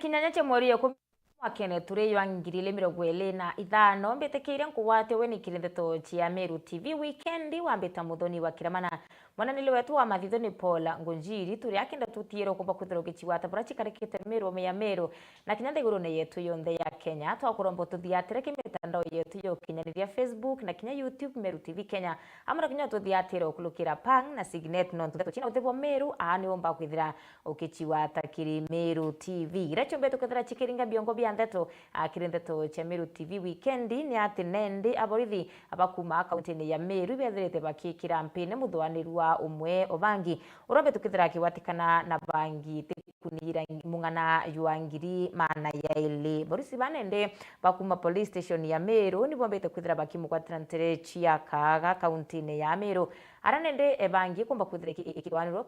kinyanya mweri yo mwakene turi yangirire 25 mbetekeire nkuwate we nikirindeto chia Meru TV weekend wambeta muthoni wa kiramana mwananile wetu wa mathitho ni Paula Ngunjiri turi akinda tutiero kumba kuthero gichiwata brachi karekete Meru ya Meru na kinyande iguru ne yetu yonthe ya Kenya twakurombo tuthiatire kimitandao yetu yo kinyaniria Facebook na kinya YouTube Meru TV Kenya amara kinya tuthiatire okulukira pang na signet non tuteto china utevo Meru ani omba kwithira okichiwata kiri Meru TV recho mbeto kwithira chikiringa biongo ndeto akirindeto cha Meru TV weekend ni ati nende aborithi abakuma kaunti ya Meru bethirite bakikira mpine muthwanirwa umwe obangi urobe tukithira kiwatikana na bangi kunira mungana yuangiri mana ya ile borisi banende bakuma police station ya Meru ni bombete kwithira bakimukwatira ntere chia kaga kaunti ya Meru aranende ebangi kumba kwithira ikirwanirwa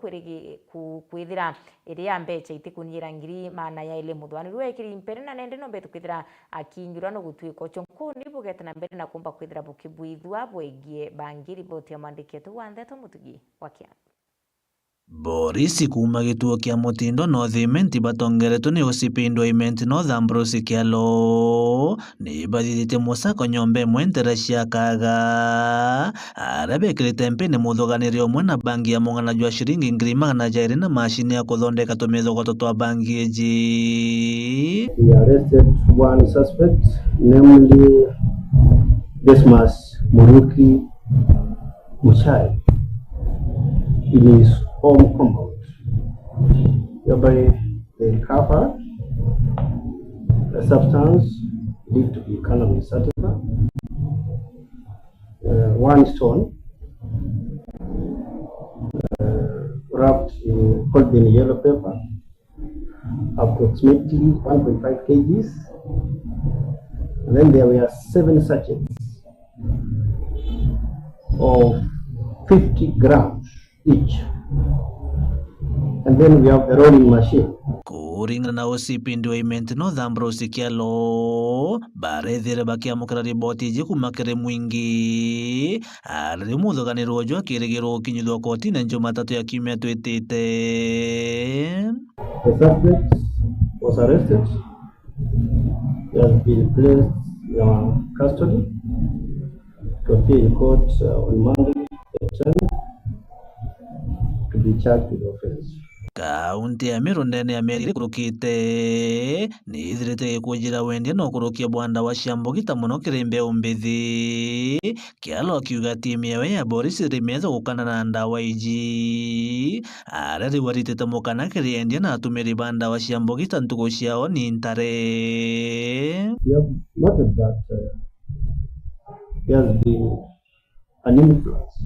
kwithira iri ambeche itikunira ngiri mana ya ile muthwanirwa ikiri mpene na nende nombe tukwithira akinyura no gutwiko chonko ni bugete na mbere na kumba kwithira bukibuithwa bwegie bangi riboti ya mandiketu wandeto mutugi wakia Boris kuma gituo kia Mutindo North Imenti batongereto ni usipindwa Imenti North Ambrose Kialo ni badidite musako nyombe mwentera shiakaga arabekirite mpene muthoganirio mwena bangi ya mungana jwa shiringi ngiri magana jairi na mashini ya kuthondeka tumetho kwa twa bangi eji. We arrested one suspect, namely Desmas Muruki Muchai in his home compound, whereby they recovered a substance believed to be cannabis sativa, one stone wrapped in golden yellow paper, approximately 1.5 kgs, and then there were 7 sachets of 50 grams each, and then we have a rolling machine. Kuringa na usipindwa Imenti North Ambrose Kialo barethire bakiamukira riboti ji kumakire mwingi ari muthoganirwo jwa kirigiro kinyithwa koti na Jumatatu ya kiumia twitite. The suspect was arrested. He has been placed in our custody to appear in court on Monday, the 10th, to be charged with the offense. Kaunti ya Meru ndene ya Meru kurukite ni ithirite kujira wendia no kurukia bwanda wa Ciambogi muno kirimbe umbithi Kialo kiuga timu yawe ya Boris rimetho gukana na ndawa iji arari waritite mukana kiriendia na atumiri banda wa Ciambogi ntugo ciao ni ntare. We have noted that there has been an influx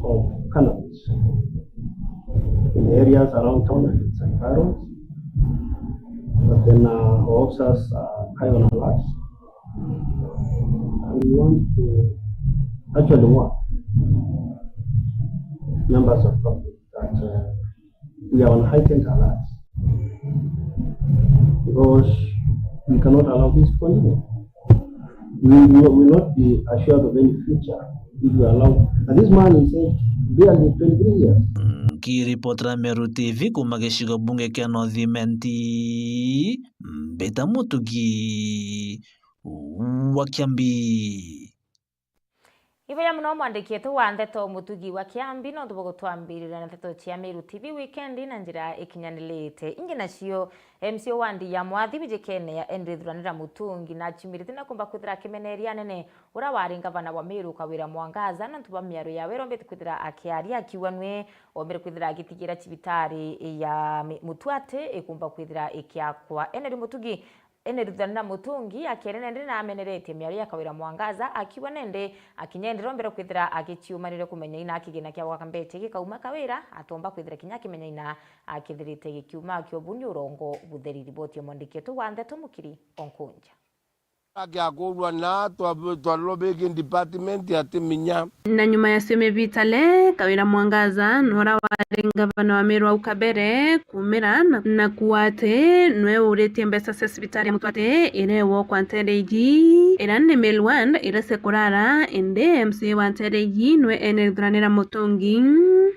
of cannabis in areas around town and its environs, but then our officers are high on alert, and we want to actually work members of public that we are on heightened alert because we cannot allow this to continue. We will not be assured of any future if we allow. And this man is barely 23 years. Kiripotera Meru TV kuma gicigo bunge kia North Imenti Beta Mutugi wa Kiambi. Iboya muno mwandikietu wa ndeto mutugi wa Kiambi no tubogo twambirira na ndeto cia Meru TV weekend na njira ikinyanilite ingi nacio MCO wandi ya mwathi bijekene ya endrithuranira mutungi na chimirite na kumba kwithira kimeneria nene ura wari ngavana wa Meru Kawira Mwangaza na ntuba miaro ya werombete kwithira akiaria akiwanwe omere kwithira gitigira chibitari ya Mutwate ikumba kwithira ikiakwa eneri mutugi Eneruthanira mutungi akierene na amenerete miari ya Kawira Mwangaza akiwa nende akinyendero mbere kwithira agichiumanire kumenya ina akigina kya wakambete gikauma Kawira atomba kwithira kinya kimenya ina akithirite gikiuma kiobuni urongo butheri riboti ya mwandiketu wa ndeto mukiri onkunja Akiakurwa na twalobeki department ya timinya na nyuma ya seme vitale Kawira Mwangaza nora wari ngavana wa Meru ukabere kumira na kuwate nwe urete mbesa sesibitari ya Mutwate irewo kwa ntereji irane melwand irase kurara ende MC wa ntereji nwe eneridranira mutungi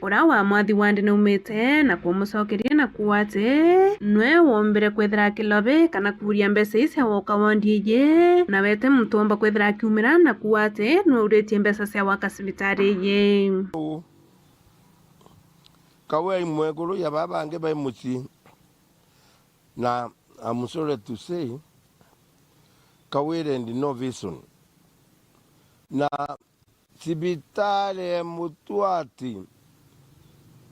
ura wa mwathi wandi naumite na kumucokeria na kuwate nwe wombere kwethira kilobe kana kuria mbeca ici woka wondi ye na wete mtomba kwethira kiumira na kuwate nwe uretie mbeca cia waka cibitari ye kawe imweguru ya baba ange bai muchi na I'm sorry to say kawere ndi no vision na sibitare mutuati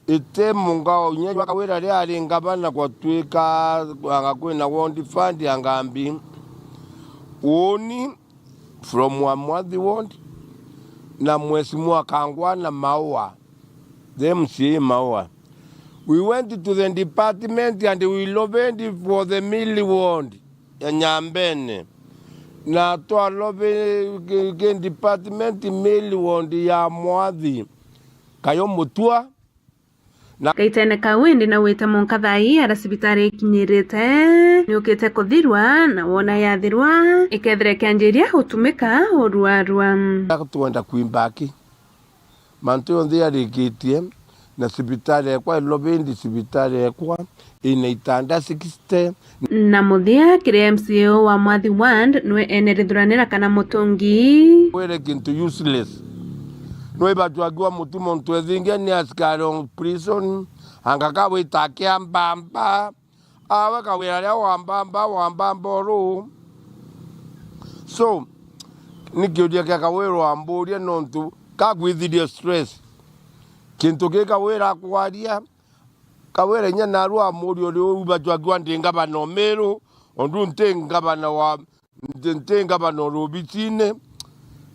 ite mungao nyewa kawera ria ari ngabana kwa twika angakwena wondi fund angambi oni from mwathi wondi na mwesi mwakangwa na maua them see maua. We went to the department and we lobbied for the milli wondi ya Nyambene. Na toa lobe gen department milli wondi ya mwathi kayo mutua na kaitene kawindi na wita monkathai ara cibitari ikinyirite ni ukite kuthirwa na wona yathirwa ikethire kianjiria gutumika urwarwa tuenda kuimbaki mantu yonthe arikitie na cibitari ekwa lobendi cibitari ekwa ina itanda 60 na muthia kire MCO wa Mwathi Ward nwe enerithuranira kana mutungi were kintu useless no batwagwa mutu muntu ethinge ni askari on prison angaka witakia mbamba awe kawira ria wambamba ru so nikiodia kakawiro amburia nontu kagwithirie stress kintu kikawira kwaria kawira nya naru amurio ri batwagwa ndingaba no meru ondu ntengaba wa ntengaba no rubitine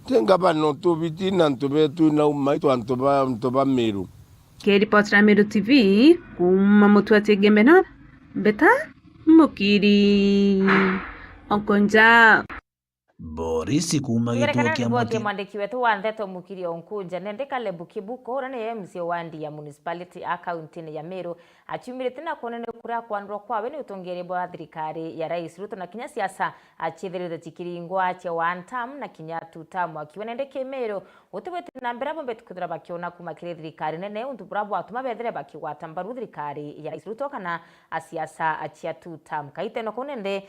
tenga no tobiti na ntobetu na umaitu antoba meru ke report ra Meru TV kuma mutuati gembena beta mukiri onkonja Boris kuma gituo kia moti mwandiki wetu wa Ntheto Mukiri Onkunja nendeka lebu kibuko ora ne MC wandi ya municipality account ya Meru achumirite na konene kura kwandwa kwawe ni utongere bwa thirikari ya Rais Ruto na kinya siasa achithirite chikiringwa cha one term na kinya two term akiwa nendeke Meru utubete na mbera bombe tukudura bakiona kumakire thirikari nene untubura bwa tuma bethere bakiwata mbaru thirikari ya Rais Ruto kana asiasa achia two term kaite no konende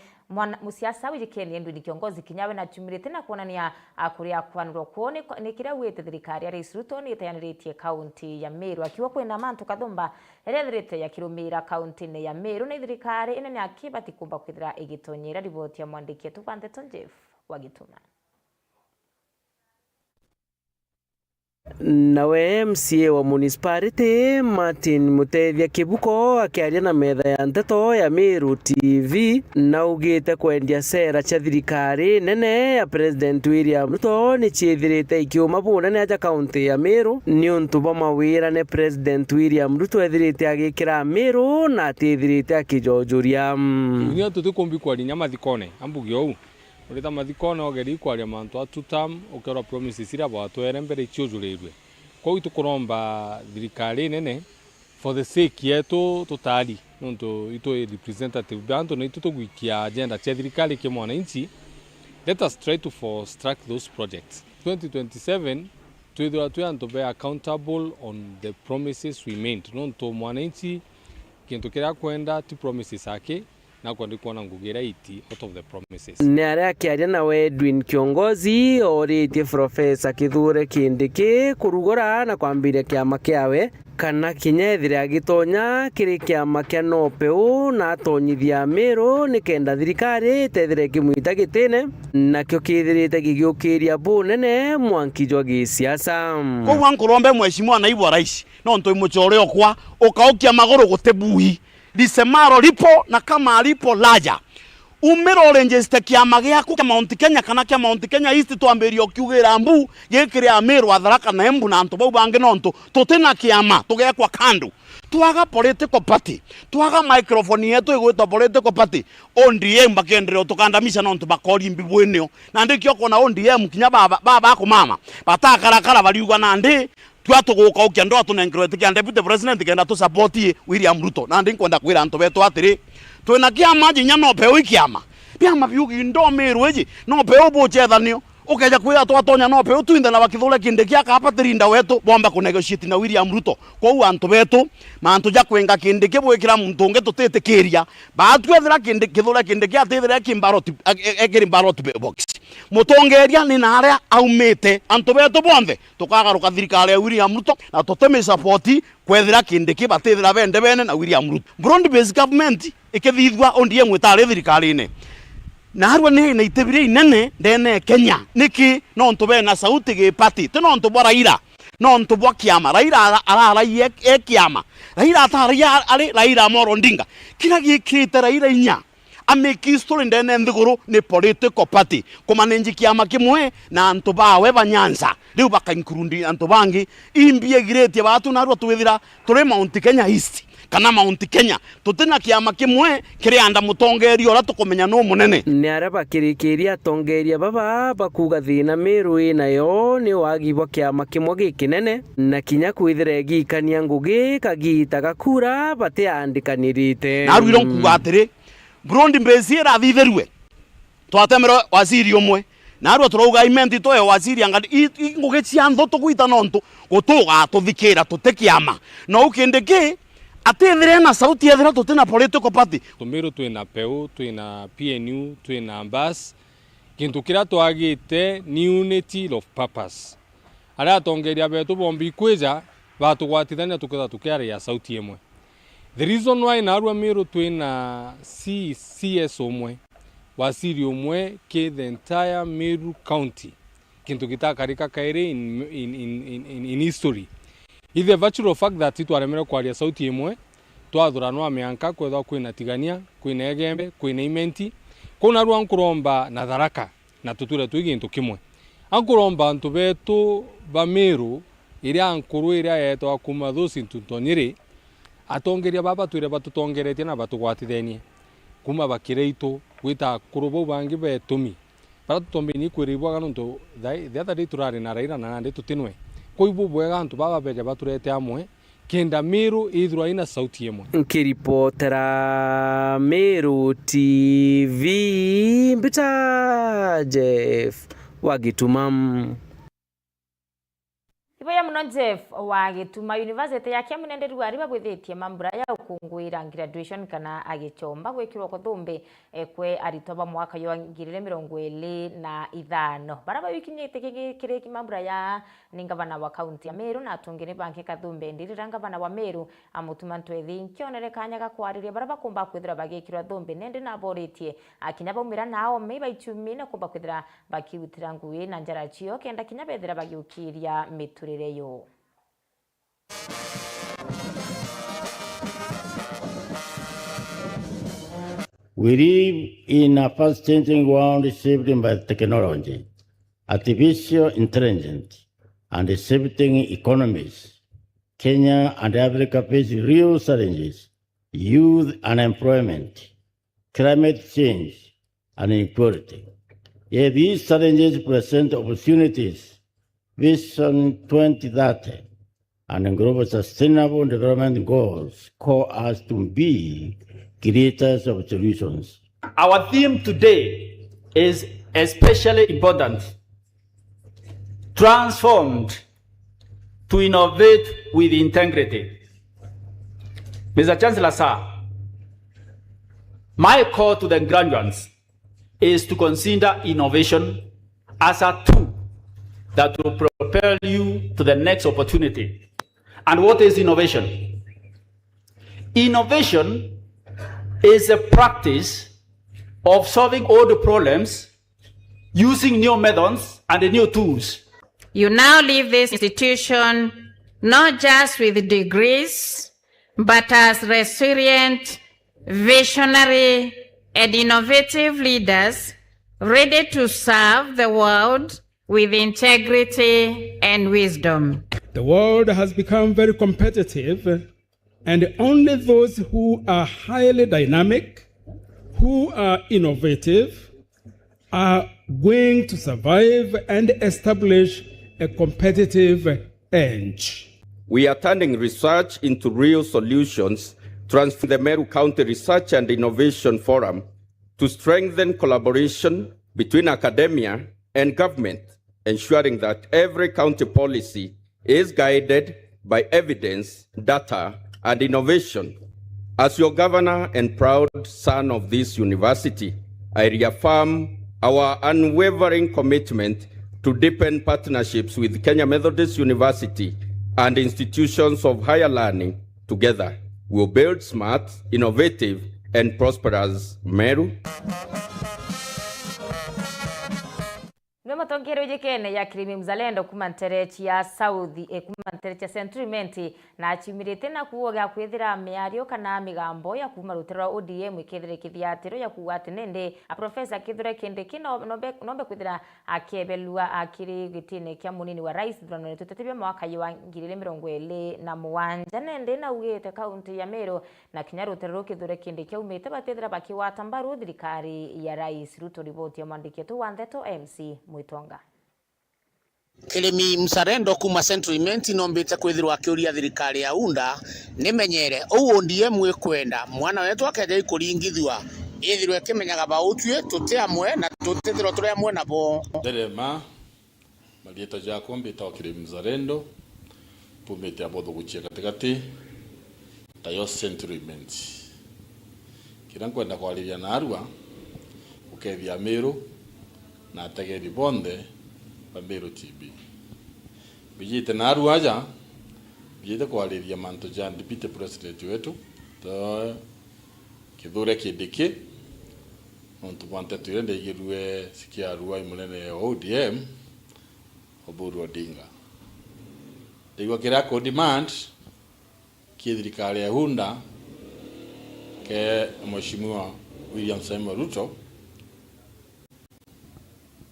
musiasa wijikeni endu ni kiongozi kinyawe na chumirite na kuonania akuria kwanuro kuone ni kira wete thirikari ya Rais Ruto ni tayaniritie kaunti ya Meru akiwa kwenda mantu kathumba erethirite ya kirumira kaunti ya Meru na thirikari ina ni akibati kumba kwithira igitonyera riboti ya mwandiki etu Ntheto Jeff wagituma nawe MCA wa municipality Martin Mutethia Kibuko akiaria na metha ya Ntheto ya Meru TV na ugite kwendia sera cha thirikari nene ya President William Ruto ni chithirite ikiuma buna ne aja county ya Meru ni untu ba mawira ne President William Ruto ethirite agikira Meru na tithirite akijojuria nyo tutukumbi kwa nyama thikone ambugio urita mathikone ogeri kwaria mantu atutam ukera promises ira batwere mbere ichujuriirwe kwa itu kuromba thirikari nene for the sake yetu tutali nonto ito representative bantu na itu tugwikia agenda cha thirikari ke mwananchi let us try to fast-track those projects 2027 tu anto be accountable on the promises we made nonto mwananchi kintu kira kwenda ti promises ake na kwa ndikuona ngugira iti out of the promises ni aria kiaria na Edwin Kiongozi oritie Professor Kithure Kindiki kurugora na kwambiria kiama kiawe kana kinyethire agitonya kiri kiama kia nopeu na atonyithia Meru ni kenda thirikari tethire kimwita gitine na kio kithirite gigiukiria bunene mwankijwa gisiasa ko wankurombe mheshimiwa naibu wa rais no ntoi muchore okwa ukaukia magoro gutebuhi lisemaro lipo na kama alipo laja umero register kiama giaku kia Mount Kenya kana kia Mount Kenya East twambirio kiugira mbu gikiria Meru Atharaka na Embu na ntobo bange nonto tutena kiama tugekwa kando twaga political party twaga microphone yetu igwitwa political party ODM bakendero tukandamisha nonto bakori mbibweneo na ndikyo kona ODM kinya baba ko mama batakarakara baliugwa na ndi twatuguka ukia ndo atunengerete kia deputy president kenda tu support William Ruto na ndi kwenda kwira nto betu atiri twina kiama jinya no pe wikiama biama biugi ndo Meru eji no pe obo chethanio ukeja kwira twatonya no pe utuinde na bakithule kinde kia kapa tirinda wetu bomba ku negotiate na William Ruto kwa antu betu mantu ja kwenga kinde kibwikira muntu unge tutitikiria batwethira kinde kithule kinde kia tithira kimbaroti ekiri baroti box mutongeria ni naria aumite antu betu bonthe tukagaruka thirikari ya William Ruto na tuteme support kwethira kinde kibatithira bende bene na William Ruto broad based government ikithithwa ondie mwitari thirikari-ini na harwa ni itebire inene ndene Kenya niki no ntobe na sauti ge party te no ntobo Raila no ntobo kiama Raila ara ye kiama Raila ataria ali Raila Amolo Odinga kila gikite Raila inya ameki story ndene nthiguru ni political party kumanenji kiama kimwe na ntoba we banyanza riu bakankurundi ntobangi imbie girete batu na harwa tuwithira turi Mount Kenya East kana Mount Kenya tutina kiama kimwe kirianda mutongeria ora tukumenya no munene ni araba kirikiria tongeria baba bakuga thina Meru inayo ni wagibwa kiama kimwe gikinene na kinya kwithire gikania ngugi kagita gakura batiandikanirite na rwiro nkuga atiri Burundi mbezira thitherwe twatemero waziri umwe na arwa turauga imenti toyo waziri anga ngugi cia ntho tukwita nontu gutuga tuthikira tutekiama no ukindiki atethire na sauti ethira tutina political party Meru twina PEU twina PNU twina Ambas kintu kira twagite ni unity of purpose ara atongeria betu bombi kweja batugwatithania tukitha tukiaria ya sauti imwe. The reason why na arwa Meru twina CS umwe wasiri umwe ke the entire Meru county kintu gitakarika kaire in history is the virtual fact that twaremera kwaria sauti imwe twathurano mianka kwetha kwina tigania kwina egembe kwina imenti kuna rwa nkuromba na Tharaka na tuture twigintu kimwe ankuromba antu betu ba Meru iria nkuru iria yetwa kuma thusi ntutonyiri atongeria baba twire batutongeretie na batugwatithenie kuma bakireitu gwita kurubo bangi betumi bara tutombi ni kwiribwa ganuntu the other day turari na Raila na ndi tutinwe koibu bwega antu baba beja baturete amwe kenda Meru ithwa ina sauti imwe. Nkiripotera Meru TV Mbita Jeff Wagitumam. Iboya muno Jeff Wagituma University ya Kiamunenderu ariba bwithetie mambura ya ukungwira graduation kana agichomba gwikirwo kuthumbi kwe aritoba mwaka yo 2025 baraba wikinyite kireki mambura ya ningavana wa county ya Meru na atungire banki kathumbi ndirira ngavana wa Meru amutuma ntwethi nkionere kanya gakwariria baraba kumba kwithira bagikirwa thumbi nende na boritie akinya baumira nao meiba 10 na kumba kwithira bakiutira ngui na njarachio kenda kinya bethira bagiukiria mituri Yo. We live in a fast-changing world shaped by technology, artificial intelligence, and shifting economies. Kenya and Africa face real challenges: youth unemployment, climate change, and inequality. Yet these challenges present opportunities. Vision 2030 and Global Sustainable Development Goals call us to be creators of solutions. Our theme today is especially important. Transformed to innovate with integrity. Mr. Chancellor, sir, my call to the graduates is to consider innovation as a tool that will propel you to the next opportunity. And what is innovation? Innovation is a practice of solving old problems using new methods and new tools. You now leave this institution not just with degrees, but as resilient, visionary, and innovative leaders ready to serve the world with integrity and wisdom. The world has become very competitive, and only those who are highly dynamic, who are innovative, are going to survive and establish a competitive edge. We are turning research into real solutions, transforming the Meru County Research and Innovation Forum to strengthen collaboration between academia, and government, ensuring that every county policy is guided by evidence, data, and innovation. As your governor and proud son of this university, I reaffirm our unwavering commitment to deepen partnerships with Kenya Methodist University and institutions of higher learning. Together, we'll build smart, innovative, and prosperous Meru. Matongero jekene ya Kirimi Mzalendo kumanterechi ya Saudi kumanterechi ya Centriment na chimirite na kuoga kwithira miario kana migambo ya kumarutira ODM ikethire kithiatiro ya kuwate nende a professor Kithure Kindiki nombe kwithira akebelua akiri gitine kya munini wa rais Donald tutetebia mwaka wa 2027 nende na ugete kaunti ya Meru na kinyarutiro Kithure Kindiki umite batethira bakiwata mbaru thirikari ya rais Ruto. Ripoti ya mwandiki tu wa Ndeto MC Mwitonga. Kirimi Mzalendo kuma Centriment nombite kwithirwa akiuria thirikari ya unda nimenyere ODM kwenda mwana wetu akeja ikuringithwa ithirwe kimenyaga bautue tutiamwe na tutithirwo turi amwe nabo derema malieta jako mbita Kirimi Mzalendo pumete abodo guchia katikati tayo Centriment kirankwenda kwaliria na Arua ukethia Meru na tegeri bonde pa Meru TV bijite na Arua aja bijite kwaliria manto jan deputy president wetu to Kithure Kindiki onto pante tuende igirwe sikia Arua imunene ODM Oburu Odinga digo kira ko demand kithirikari ya unda ke mheshimiwa William Samoei Ruto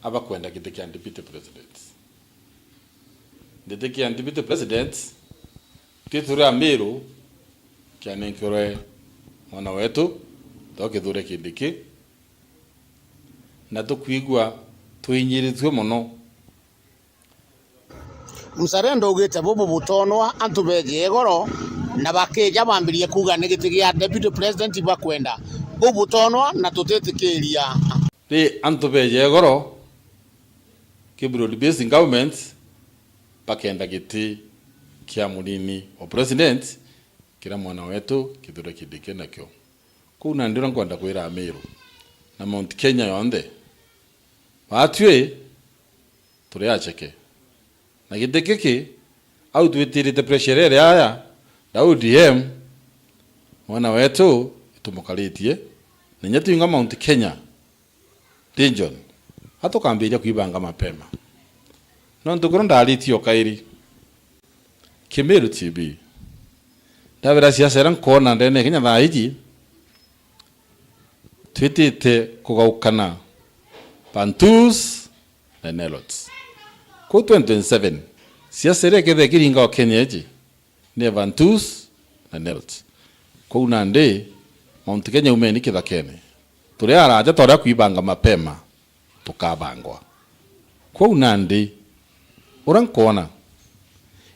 aba kwenda kiti kia deputy president. Ndete kia deputy president Kithure Meru kia nenkore mwana wetu to Kithure Kindiki na tukwigwa tuinyirithwe muno. Mzalendo ugite bubu butonwa antu beje goro na bakeja bambirie kuga ni giti gia deputy president bakwenda bubu tonwa na tutetikiria ri antu beje goro kibro based government bakenda giti kia munini o president kira mwana wetu Kithure Kindiki nakyo kuna ndiro nkwenda kwira Meru na Mount Kenya yonde batwe turi acheke na gidekeke au tuitirite pressure aya da ODM mwana wetu itumukalitie nenya tuinga Mount Kenya region hato kambiria kuibanga mapema no ndukuru ndalitio kairi Kimeru TV davira siasa ran kona ndene Kenya thaiji twitite kugaukana Bantus na Nilots ko 2027 siasa reke the kiringa wa Kenya ji ne Bantus na Nilots ko unande Mount Kenya umeni kithakene turi araja tora kuibanga mapema tukabangwa ko unande urankona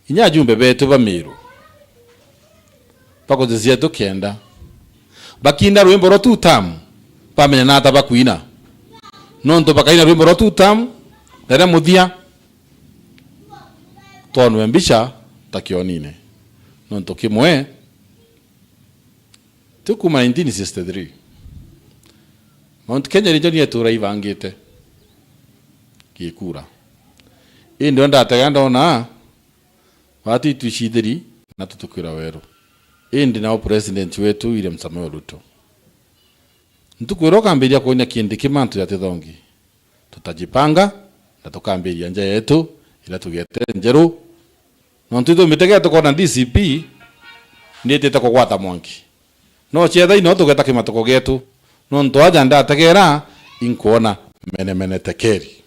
inya jumbe betu ba Meru pako zizia tukenda bakinda rwimbo ro tutam pamenya na ata bakuina nonto bakaina rwimbo ro tutam dara muthia tonwe mbisha takionine nonto kimwe tukuma 1963 Mount Kenya region yetu raivangite kikura ndio ndatega ndona watu tushidiri na tutukira weru ndi nao president wetu William Samoei Ruto ntukwiro kambiria kuonya Kindiki mantu ya tithongi tutajipanga na tukambiria nja yetu ila tugete njeru no ntuto mitege tukona DCP ndite kwata mwanki no chetha ino tugeta kimatuko getu no ntwaja ndategera inkuona mene tekeri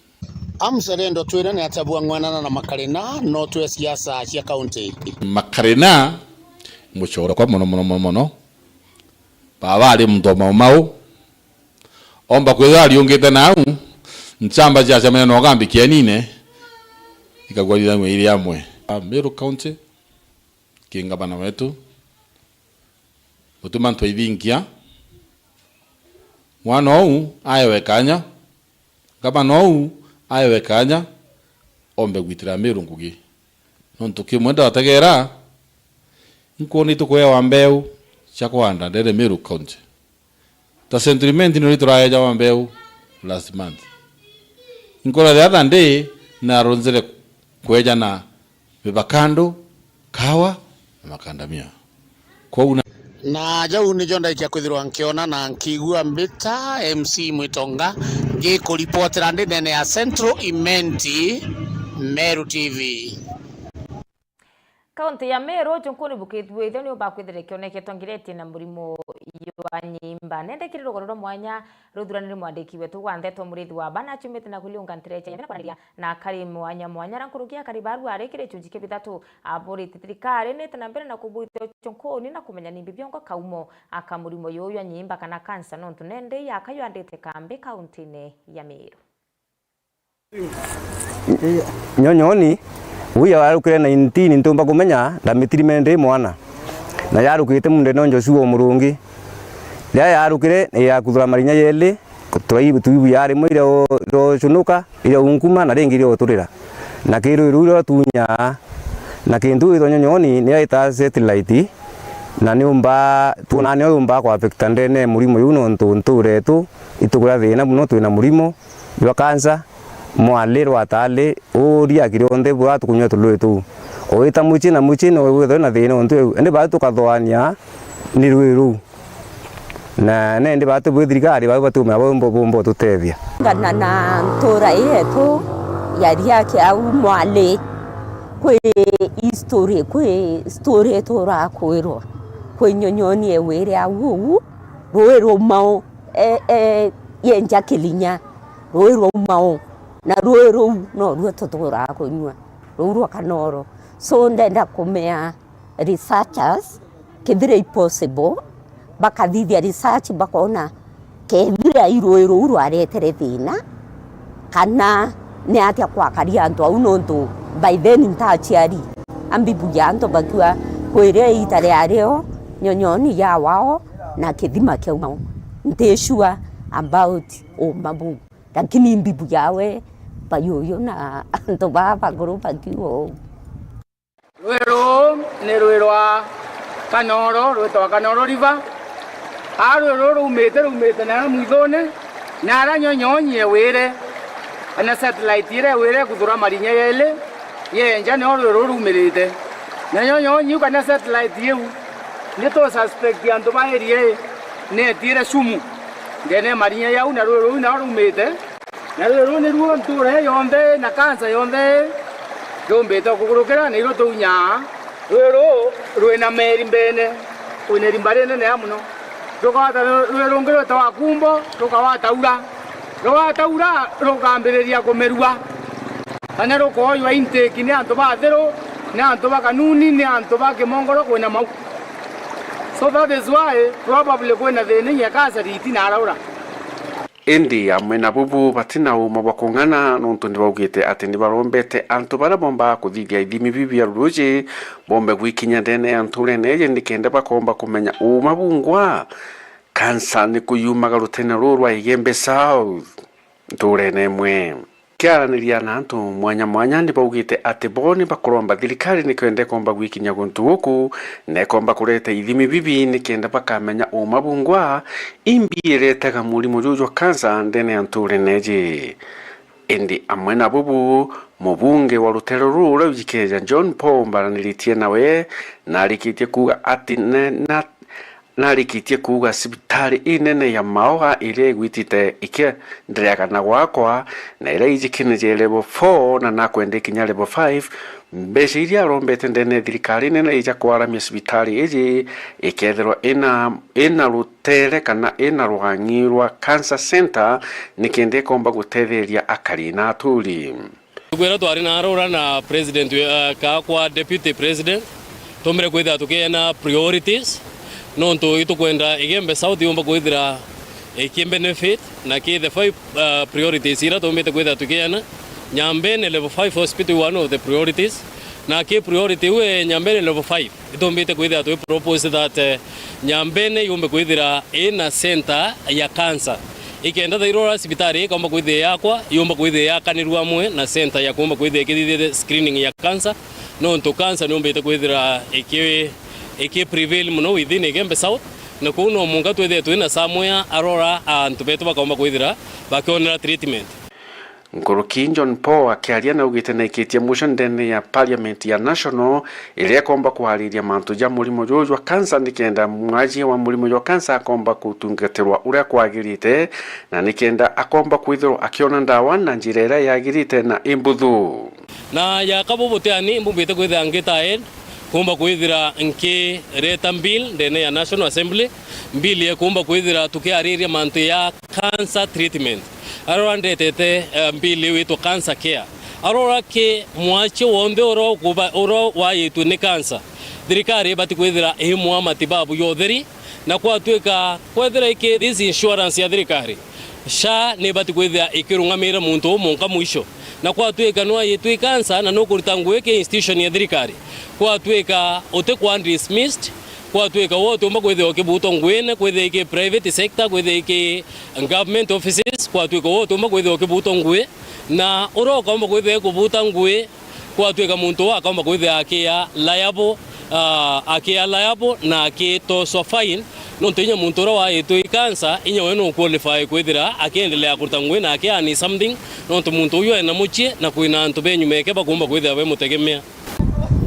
Mzalendo twira ni atabua ngwanana na Makarena no twe siasa cia county Makarena muchora kwa mono baba ali mtoma mau omba kweza aliongeta nau nchamba cha chamena no gambi kianine ikagwalira mwe ile amwe Meru County kinga bana wetu utumanto idinkia mwana ou ayo wekanya kama no ayewe kanya ombe gwitira Meru ngugi nontu kimwenda wategera nkuoni tukuhewa mbeu cia kuhanda ndere Meru County ta sentiment ni turaeja wa mbeu last month nkora the other day na ronzele kweja na bibakando kawa na makandamia kwa una na jau ni jonda ikia kwithirwa nkiona na nkigua mbita MC Mwitonga gikuripotera ndene ya Central Imenti Meru TV. Kaunti ya Meru chunkuni bukithwe ithoni ubakwithire kioneketwo ngireti na murimo wa nyimba nendekire rugororo mwanya ruthuranire mwandiki wetu gwanthetwo murithi wa bana chumite na kuliunga ntreche nyina kwaniria na kari mwanya rankurugia karibaru arekire chunjike bitatu abori titirikari nete na mbere na kubuite chunkuni na kumenya nimbi byongo kaumo akamurimo yoyo nyimba kana kansa nontu nende yakayo andete kambe kaunti ya Meru. Nyonyoni uya warukire 19 ntumba kumenya ndamitrimende mwana na yarukite munde no Joshua Murungi ya yarukire ya kuthura marinya yeli kutwai tuibu yari mwire ro chunuka ile unkuma na rengi ro turira na kiru ro tunya na kintu ito nyonyoni ni aita satellite na ni umba tuna ni umba kwa affecta ndene murimo yuno nture tu itukura thina muno twina murimo wa kansa mwalero atale oria kironde bwa tukunywa tulwe tu oita muchi na wetho na thina ontu ende ba tukathwania ni rwiru na nende ba tubithirikari ba batuma bombo tutethia ngana na ntura yetu yari yake au mwale kwe story tora kwirwa kwe nyonyoni ewere awu rwero mao yenja kilinya rwero mao na rwero no rwetotora kunywa rwero kanoro so ndenda kumea researchers kethire possible bakathithia research bakona kethire irwero rwaretere thina kana ne atia kwa karia antu au nontu by then ntachiari ambibu yanto bakiwa kwire itare areo nyonyoni ya wao na kithima kiao nteshua about mabu lakini mbibu yawe bayoyo na anto baba group akiwo rwero ne rwerwa kanoro rwetwa kanoro river arwero rumete na muithone na ara nyonyonyi wire ana satellite ire wire kuthura marinya yele yenja no rwero rumirite na nyonyonyi kana satellite yu ni to suspect yanto baerie ne tire sumu ndene marinya yau na rwero na rumete na rwero ni ruo nture yonde na kansa yonde rumbete kugurukira ni rutunya rwero rwena meri mbene une rimbarene ne amuno rukawata rwero ngiro tawa kumbo rukawataura rukambireria kumerua kana rukoywa intake ni antu bathero ni antu bakanuni ni antu bakimongoro kwena mau so that is why probably kwena thini ya kansa riti na araura indi amwe na bubu batina uma bakung'ana nontu ndibaugite ati ndibarombete antu bara bomba kuthithia ithimi bibia ruji bombe gwikinya ndene anture neje ndikende bakomba kumenya uma bungwa kansa ni kuyumaga rutene rurwa Igembe South nture nemwe kiaraniria na antu mwanya ndibaugite ati boni bakoromba thirikari ni kwende komba gwikinya guntu guku ne komba kurete ithimi bibi ni kenda bakamenya uma bungwa imbiretaga murimo jujo kansa ndene anture neje indi amwe na bubu mubunge wa rutero rura ujikeja John Paul mbaraniritie nawe narikitie kuga ati narikitie kuga sibitari inene ya Maoga ile gwitite ike ndreaga na gwakwa na ile ijikineje level 4 na nakwende kinya level 5 mbese iria rombete ndene thirikari nene ija kwaramia sibitari iji ikethirwa ina rutere kana ina ruhangirwa cancer center nikende komba gutetheria akari na aturi gwera twari na arora na president ka kwa deputy president tomre kwitha tukena priorities nonto itukwenda Igembe South yomba kwithira benefit na ki the 5 priorities ira tomete kwitha tukena Nyambene level 5 hospital one of the priorities na ki priority we Nyambene level 5 itombete kwithira propose that Nyambene yombe kwithira in a center ya cancer ikenda thairora sibitari komba kwithe yakwa yomba kwithe yakanirwa amwe na center ya komba kwithe ikithithie screening ya cancer no nto cancer no mbete kwithira iki prevail muno within Igembe South na kuno munga twethe twina samwe arora antu betu bakomba kwithira bakionera treatment. Nguruki John Paul akiaria na ugite na ikitia motion ndene ya parliament ya national ile komba kuhariria mantu ja murimo jwa cancer nikenda mwaji wa murimo jwa cancer akomba kutungatirwa uria kwagirite na nikenda akomba kwithirwo akiona ndawa na njirera yagirite na imbuthu na yakaboboteani mbubite kwithira ngitaen komba kwithira nke reta bill ndene ya National Assembly bill ya komba kwithira tukiariria mantu ya cancer treatment arora ndetete mbili wito cancer care arora ke mwache wonde oro wayitu ni cancer thirikari bati kwithira imwa matibabu yotheri na kwatwika kwethira iki this insurance ya thirikari SHA ne bati kwithira ikirungamira muntu munka mwisho na kwatwika no yitu cancer na no kurutangweke institution ya thirikari kwatwika otekwa dismissed kwatwika wote umba kwithira kibuto ngwene kwithira iki private sector kwithira iki government offices kwatwika wote umba kwithira kibuto ngwe na uroka umba kwithira kubuta ngwe kwatwika muntu akamba kwithira akia liable na akito fine no tenya muntu ro wa eto ikansa inya weno qualify kwithira akiendelea kuruta ngwe na akia ni something no muntu uyo ena muchie na kuina antu benyu meke bakumba kwithira we mutegemea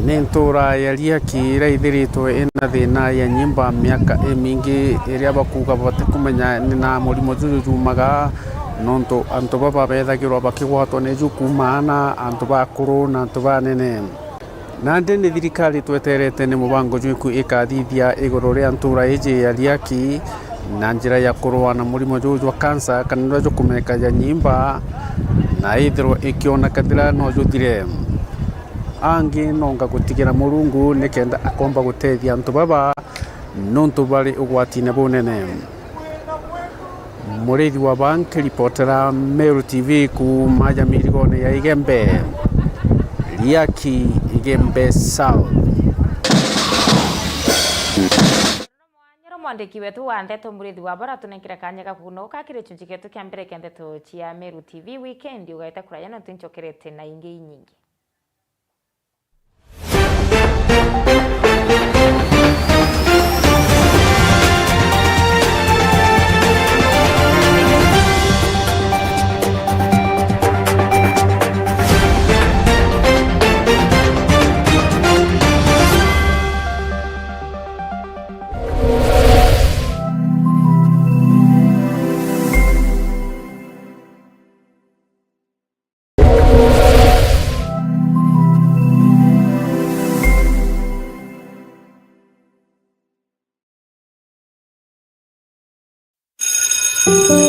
Nentura yalia kira ithiritwe ina thina ya nyimba miaka emingi iria bakuga batikumenya na murimo jujumaga nonto antu baba bethagirwa bakigwatwo ni jukumana antu bakuru na antu banene nande ni thirikari tweterete ni mubango juiku ikathithia iguru ria ntura iji yalia ki na njira ya kurwa na murimo juju cancer kana jukumeka ya nyimba na ithiro ikiona kathira no juthire angi nonga gutigira murungu nikenda akomba gutethia antu baba nontu bari ugwatine bunene murithi wa bank reportera Meru TV ku maja mirigone ya Igembe Liaki Igembe South. Mwandiki wetu wa ndeto murithi wa bara tunekira kanya gakunoka kire chunji ketu kia mbere kia ndeto chia Meru TV weekend ugaita kuraya no tunchokerete na ingi nyingi.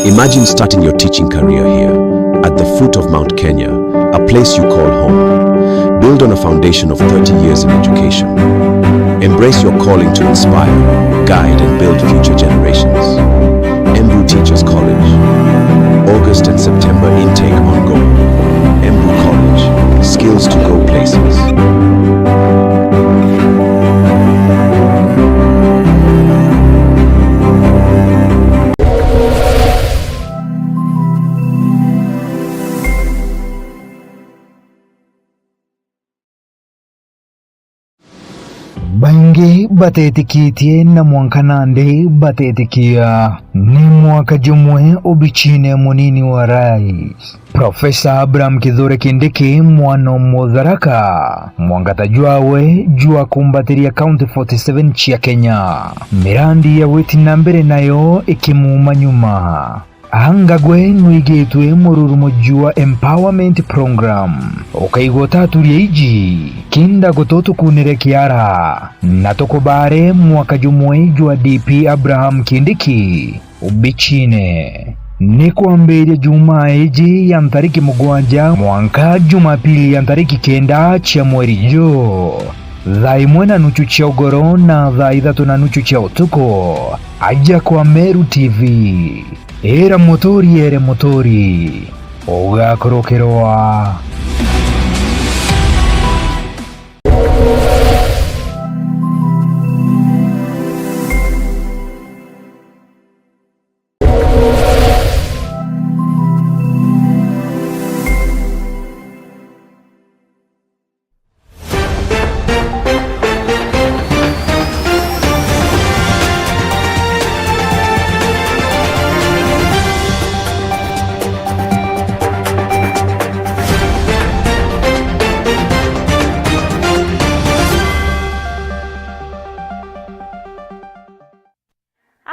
Imagine starting your teaching career here, at the foot of Mount Kenya, a place you call home. Build on a foundation of 30 years in education. Embrace your calling to inspire, guide, and build future generations. Embu Teachers College. August and September intake ongoing. Embu College. Skills to go places. Baingi batetikitie na mwankanande batetikia ni mwaka jumwe obichine munini wa rais Profesa Abraham Kithure Kindiki mwana mudharaka mwangatajwawe jua kumbatiria County 47 chia Kenya mirandi ya weti na mbere nayo ikimuuma nyuma ahangagwe nuigitwe mururumo jua empowerment program ukaigwo taturia iji kinda gototo kunire kiara na tokobare mwaka jumwe jua DP Abraham Kindiki ubichine ni kuambiria juma iji ya ntariki mugwanja mwanka Jumapili ya ntariki kenda chia mweri jo thaa imwe na nuchu chia ugoro na thaa ithatu na nuchu chia utuko aja kwa Meru TV era motori ugakorokerwa.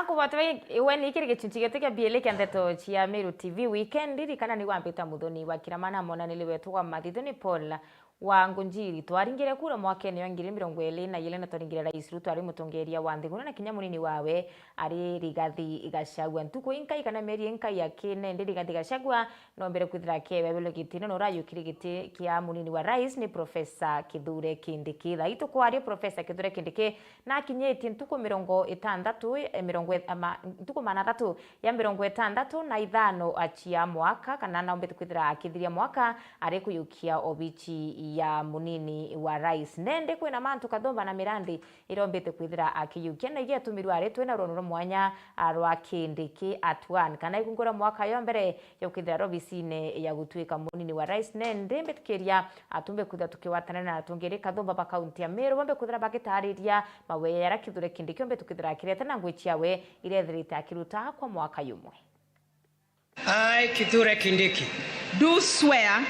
Ako watwe iwe ni kiri gichunchi gitike biele kyandeto chia Meru TV weekend rikana ni wampita muthoni wa kiramana mona niliwetu wa mathithoni Paul wa Ngunjiri twaringire kura mwakene wa 2022 na twaringire rais Ruto ari mutongeria wa Nthiguru na kinya munini wawe ari Rigathi Gachagua ntuko inkai kana meri inkai yakine ndi Rigathi Gachagua no mbere kwithira kewe belo gitino no rayo kirigiti kia munini wa rais ni Professor Kithure Kindiki thaito kwari Professor Kithure Kindiki na kinyeti ntuko 60 ntuko 3 ya 65 achia mwaka kana na mbere kwithira akithiria mwaka ari kuyukia obichi ya munini wa rais nende kwina mantu kathomba na mirandi irombete kwithira akiyukia na igia tumirwa ari twina rono mwanya rwa Kindiki atwan kana ikungura mwaka yo mbere yo kwithira robisine ya gutwika munini wa rais nende mbetikeria atumbe kwithira tukiwatana na tungere kathomba ba kaunti ya Meru bombe kwithira bagitariria mawe ya Kithure Kindiki ombe tukithira kirete na ngwichiawe irethirite akiruta kwa mwaka yumwe. I, Kithure Kindiki, do swear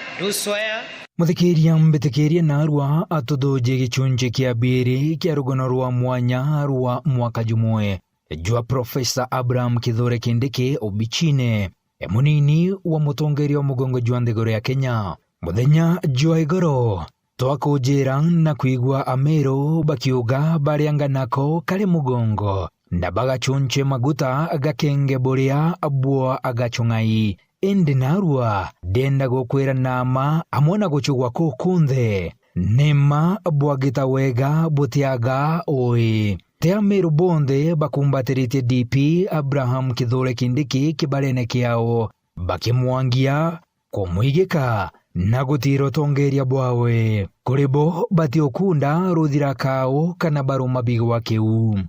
Muthikiria mbitikiria narwa atuthoje gichunje kia biri kia rugono rwa mwanya rwa mwaka jumwe jwa Professor Abraham Kithure Kindiki obichine munini wa mutongeria mugongo jwa Nthiguru ya Kenya muthenya jwa igoro twakujira na kuigwa Ameru bakiuga barianganako kari mugongo na bagachunche maguta gakenge boria abua agachungai indi narwa denda gokwira nama amona gochugwa ko kunthe nema bwagita wega butiaga oi te Ameru bonde bakumbatirite DP Abraham Kithure Kindiki kibarene kiao bakimwangia kumwigika na gutiro tongeria bwawe kuribo batiokunda ruthira kao kana baruma bigwa kiu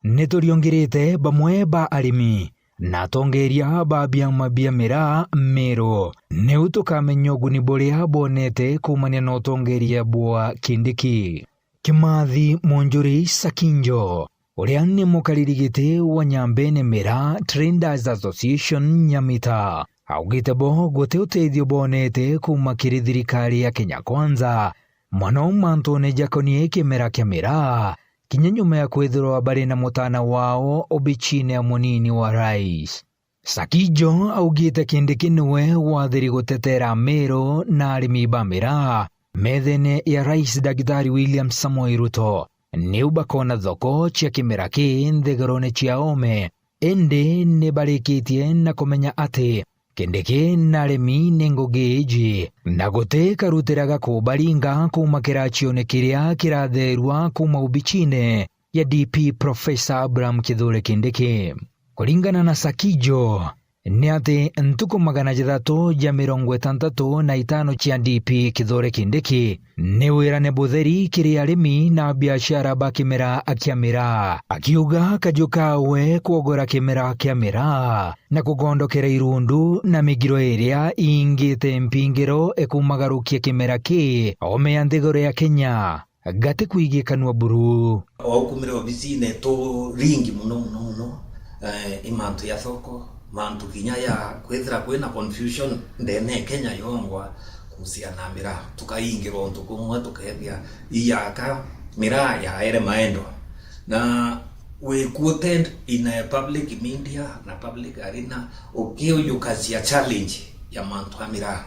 neturiongirite bamwe ba arimi na tongeria babia mabia mera Meru neu tukamenya uguni buria bonete kumania no tongeria bwa Kindiki Kimathi Monjuri Sakinjo uria ni mukaririgite wa Nyambene Mera Traders Association Nyamita augite bo gote uteithio bonete kuma kiri thirikari ya Kenya Kwanza mwana mantone jakonie kimera kia Mera kinya nyuma ya kwithirwa bari na mutana wao obichine ya munini wa rais. Sakijo augite Kindiki niwe wathiri gutetera Meru na arimi ba Mera methene ya rais Daktari William Samoei Ruto niu bakona thoko chia kimera ki nthigurune chia ome indi ni barikitie na kumenya ati Kindiki na arimi ni ngugi iji na gute karutiraga kubaringa kuma kirachione kiria kiratherua kuma ubichine ya DP Professor Abraham Kithure Kindiki. Kuringana na Sakijo ni ati ntuko 365 chia DP Kithure Kindiki ni wirane butheri kiri arimi na biashara ba kimera akiamira akiuga kajukawe kuogora kimera akiamira na kugondokera irundu na migiro iria ingite mpingiro ekumagarukia kimera ki ome ya Nthiguru ya Kenya gati kuigikanwa buru okumira obisine to ringi muno imantu ya thoko mantu kinya ya kwethira kwina confusion ndene Kenya yongwa kuhusiana Mera tukaingirwa onto kumwe tukebia iyaka Mera ya ere maendo na we quoted in a public media na public arena okio yukazia challenge ya mantu Mera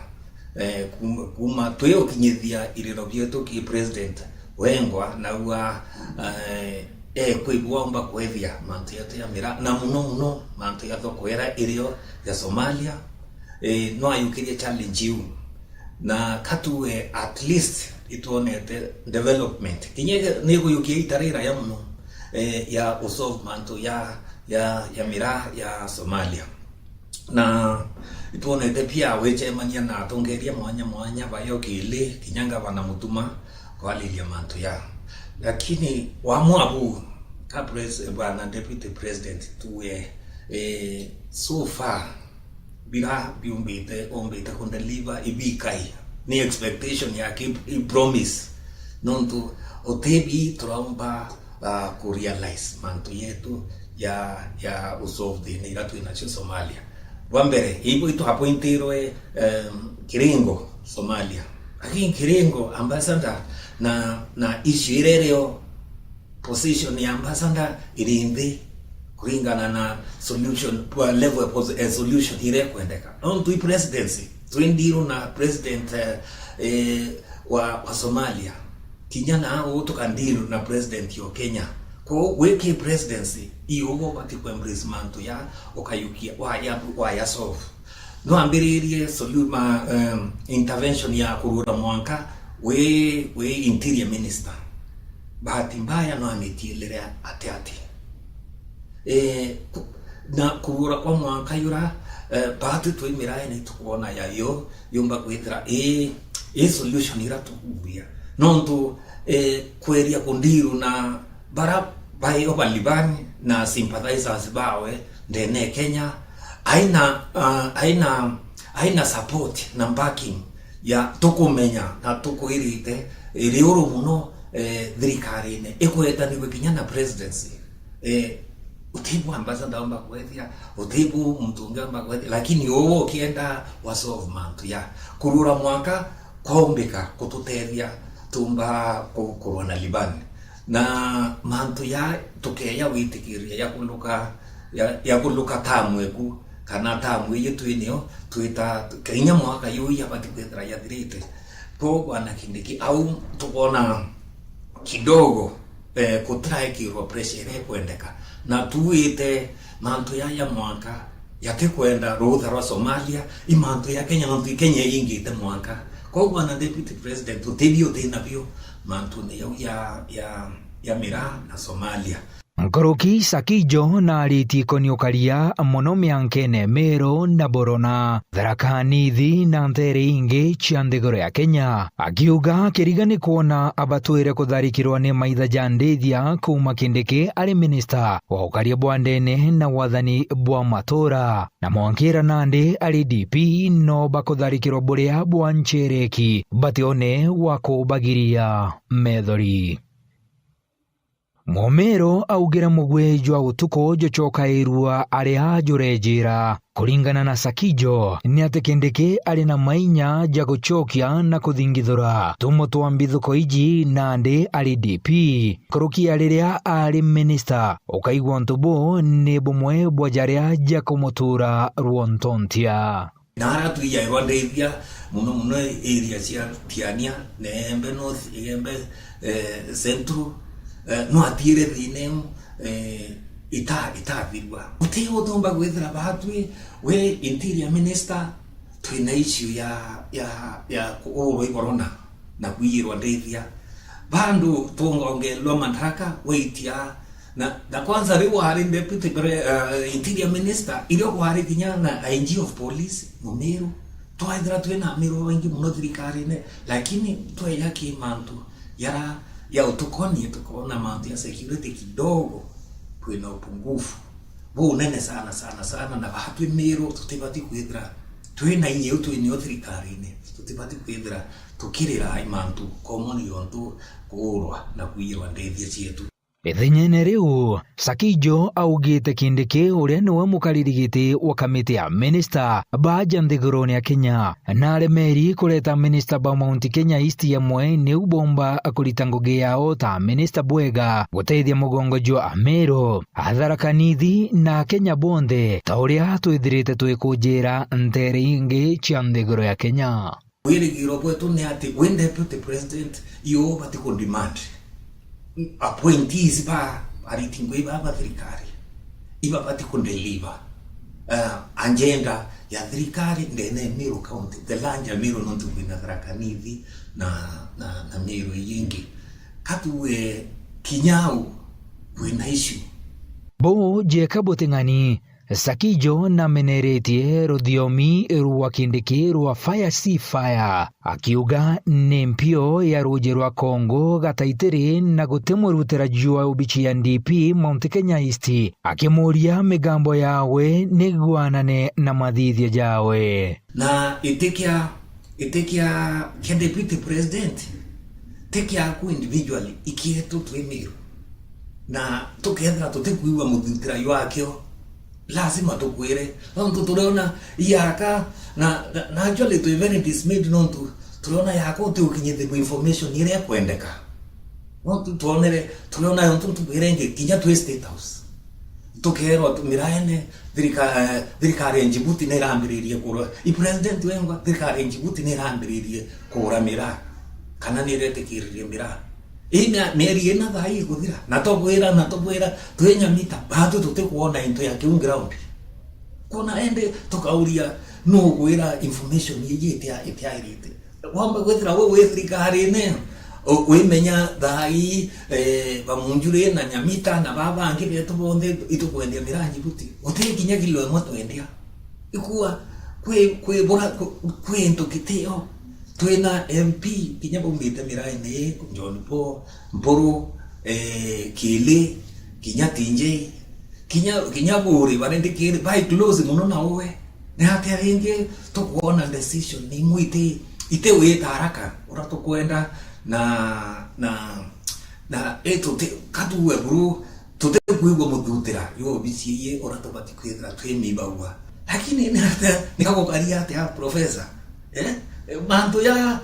kuma tweo kinyithia iriro bietu ki president wengwa na wa kwibwa kwethia mantu ya Mera na muno mantu ya thoko era irio ya Somalia no ayukiria challenge you na katuwe at least itonete development kinye nego yukia itarira ya muno ya usolve mantu ya Mera ya Somalia na itonete pia weche mania na tongeria mwanya bayo kile kinyanga bana mutuma kwa lilia mantu ya lakini wamuabu bwana deputy president tuwe so far bila biumbite ombite kundeliver ibikai ni expectation ya keep promise nonto otebi tromba kurealize mantu yetu ya usolve ni ratu inacho Somalia wambere ipo ito hapo intero Kiringo Somalia lakini Kiringo ambassador na ishirereo position ya ambassador irindi kuringana na solution kwa level of solution ile kuendeka on to presidency twendiro na president wa Somalia kinyana hao tukandiro na president yo Kenya ko weke presidency iyo bati kwa embracement ya okayukia wa ya solve no ambiririe soluma intervention ya kurura mwanka we interior minister bahati mbaya no ametilere ate na kurura kwa mwanka yura bahati twimira ni tukubona yayo yomba kwithira solution iratukumbia nonto kweria kundiru na bara bayo balibani na sympathizers bawe ndene Kenya aina support na backing ya tukumenya na tukuirite ilioro muno thirikari ne ikweta ni gwikinyana presidency utibu ambassador amba kwethia utibu mtunga amba kwethia lakini owo kienda wa solve mantu ya kurura mwaka kombeka kututethia tumba corona libani na mantu ya tukeya witikiria ya kuluka tamweku kana tamwe yetu eneo tuita Kenya mwaka yu ya batikuetra ya direte ko bwana Kindiki au tukona kidogo kutrai kiro pressure kuendeka na tuite mantu ya mwaka yake kwenda rutha wa Somalia imantu ya Kenya na Kenya ingite mwaka ko bwana deputy president utebio tena bio mantu ne ya Mira na Somalia Nkoroki Sakijo na ritiko ukaria mono miankene Meru na Borona Tharaka Nithi na ntere ingi cia nthiguru ya Kenya akiuga kirigani kuona abatwire kutharikirwa ni maitha jandithia kuma Kindiki ari minister wa ukaria bwandene na wathani bwa matura na Mwankira Nandi ari DP no bakutharikirwa buria bwa nchereki batione wa kubagiria methori Momero augira mugwejwa utuko jochokairua aria jurejira kuringana na Sakijo ni ati Kindiki ari na mainya ja guchokia na kuthingithura tumo twambithuko iji Nandi ari DP kurukia riria ari minister ukaigwa ntubu ni bumwe bwa jaria ja kumutura ruontontia nara tuya rwandeithia muno area cia Tiania Nembe North Embe Central no atire thine itavirwa uteo tomba gwethera batwi we interior minister twina issue ya kuoro corona na kuirwa ndeithia bandu tungongelwa madaraka weitia na kwanza riwa hari deputy interior minister ilio kwari kinyana IG of police Mumeru twaithira twina miro wengi muno thirikari ne lakini twaya kimantu ya utukoni tukona mambo ya security kidogo kwina upungufu bo nene sana na hatu Meru tutibati kwithira twina inye twina thirikari ne tutibati kwithira tukirira imantu common yontu kuurwa na kuirwa ndethia cietu Ithinyene riu Sakijo augite Kindiki uria niwe mukaririgiti wa kamiti ya minister baja nthiguruni ya Kenya na aremeri kureta minister ba Mount Kenya East yamwe ni ubomba akurita ngugi yao ta minister Bwega gutethia mugongo jwa Meru Tharaka Nithi na Kenya bonthe ta uria twithirite twikujira ntere ingi cia nthiguru ya Kenya wirigiro kwetu ni ati when deputy president yo bati ku demand appointees ba aritingwe ba thirikari iba bati ku deliver agenda ya thirikari ndene Meru county the land ya Meru nontu kwina Tharaka Nithi na Meru yingi katuwe Kinyau kwina issue bo jeka botingani Sakijo na meneretie rudhiomi rwa Kindiki rwa fire si fire akiuga ni mpio ya ruji rwa Kongo gataitiri na gutemurutira jua ubichi ya DP Mount Kenya East akimuria migambo yawe niguanane na mathithio jawe na itekia deputy president tekia ku individually ikietu twemiru na tukethra tutikuiwa muthitira yakio lazima tukwire nontu turiona yaka na actually to very dismayed nontu turiona yaka ukinyite ku information ire kwendeka nontu tuonere turiona nontu tukwire nge kinya tu state house tukero tumiraene thirikari Djibouti ne rambiririe kura I president wengwa thirikari Djibouti ne rambiririe kura mira kana ni retekiririe mira ina meri ina thai kuthira na tobwera twenya mita bado tutekuona into ya kiung ground kuna ende tukauria no gwira information yeyete ya itiarite wamba gwithira we thirikari ne wimenya thai bamunjure na nyamita na baba angi betu bonde itukwendea mira Djibouti utekinya kilo mwe twendia ikuwa kwe bora kwe ntokiteo twena MP kinya bombite miraine John Paul Mburu Kile kinya tinje kinya buri barende kire by close muno na we ne hata ringe to kuona decision ni muite ite we taraka ora to kwenda na eto te katu we bro to te kuigo mudutira yo bisiye ora to batikwira twemi bawa lakini ne hata nikakokaria te professor manto ya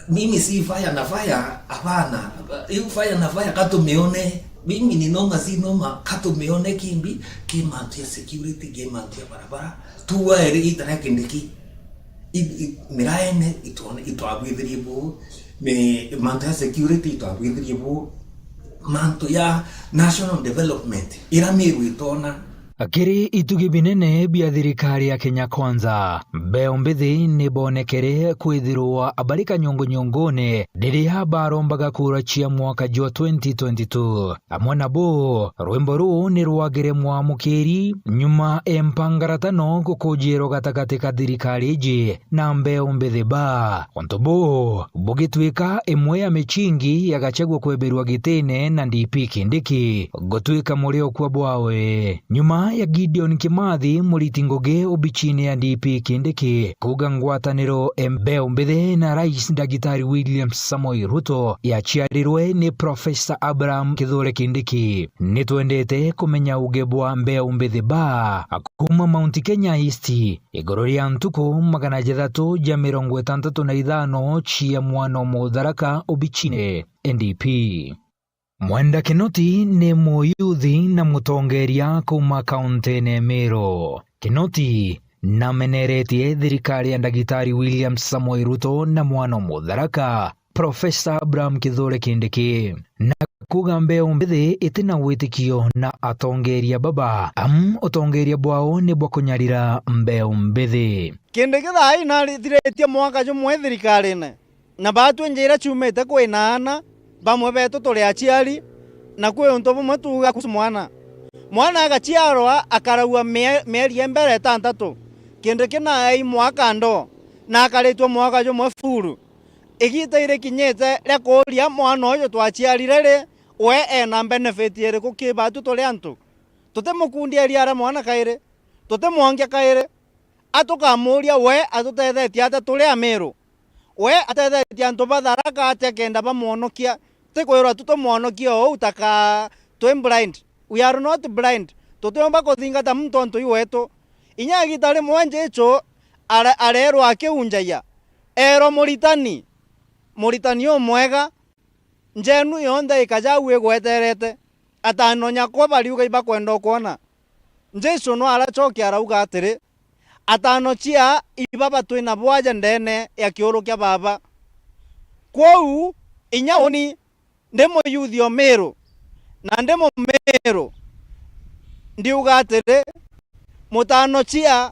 mimi si fire na fire hapana hiyo fire na fire kato meone mimi ni noma si noma kato meone kimbi kimanto ya security kimanto ya barabara tuwa eri itana kindiki miraene ito abwithiribu me manto ya security ito abwithiribu manto ya national development iramiru itona akiri itugi binene bia thirikari ya Kenya Kwanza mbeo mbithi nibonekere kwithirwa abarika nyongone riria barombaga kura cia mwaka jwa 2022 amwe nabo rwimbo ruu ni rwagire mwamukiri nyuma empangaratano gukujiro gatagati ka thirikari iji na mbeo mbithi ba ontobo bugitwika imwe ya michingi yagachagwo kweberwa gitine na DP Kindiki gutwika murio kwa bwawe nyuma ya Gideon Kimathi Muriti Ngugi obichini ya DP Kindiki kuga ngwataniro mbeo mbithi na Rais Daktari William Samoei Ruto yachiarirwe ni Professor Abraham Kithure Kindiki nitwendete kumenya ugebwa mbeo mbithi ba akuma Mount Kenya East igoro ria ntuku 365 chia mwana mutharaka obichine NDP Mwenda Kinoti ni muyuthi na mutongeria kuma kaunti ne Meru. Kinoti na meneretie thirikari ya Daktari William Samoei Ruto na mwana mutharaka Professor Abraham Kithure Kindiki na kuga mbeo mbithi itina witikio na atongeria baba utongeria bwao ni bwa kunyarira mbeo mbithi Kindiki thai na thiretie mwaka jumwe thirikari-ine na batu njira chumite kwinana bamwe betu tuli achiari na kwe unto bumwe tuga kusu mwana agachiarwa akaraua meri embere tantatu Kindiki na ai mwaka ndo na akaretwo mwaka jumwe furu igitaire kinyete rekoria mwana uyu twachiarire ri we ena benefit iri ku batu tuli antu tutimukundi ariara mwana kaire tutimwongia kaire atukamuria we atutethetie ate tuli Amiru we atethetie antu batharaka ate kenda bamuonokia tikwirwa tutomwonokia o utaka twin blind we are not blind tutomba kuthingata mtonto iwetu inya gitari mwanje icho arerwa akiunjaya ero muritani omwega njenu yonde ikajawe gweterete atano nyakwa bariuga ibakwenda kuona njesu no arachokia arauga atiri atano chia ibaba twina bwaja ndene ya kioro kya baba kwou inya oni ndemo yuthio Meru na ndemo Meru ndiuga atiri mutano chia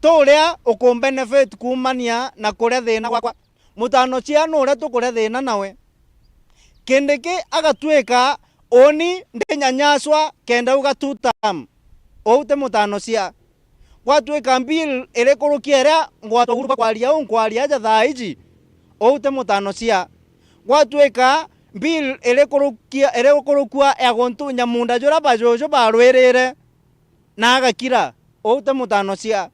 turia ukumbenefit kumania na kuria thina gwakwa mutano chia no uria tukuria thina nawe Kindiki agatwika oni ndinyanyaswa kenda uga tutam oute mutano cia gwatwika bill ire kurukiera ngwato guru kwaria unkwaria ja thaiji oute mutano cia gwatwika bill ire kurukua ya gontu nyamunda jura bajojo barwirire na agakira oute mutano cia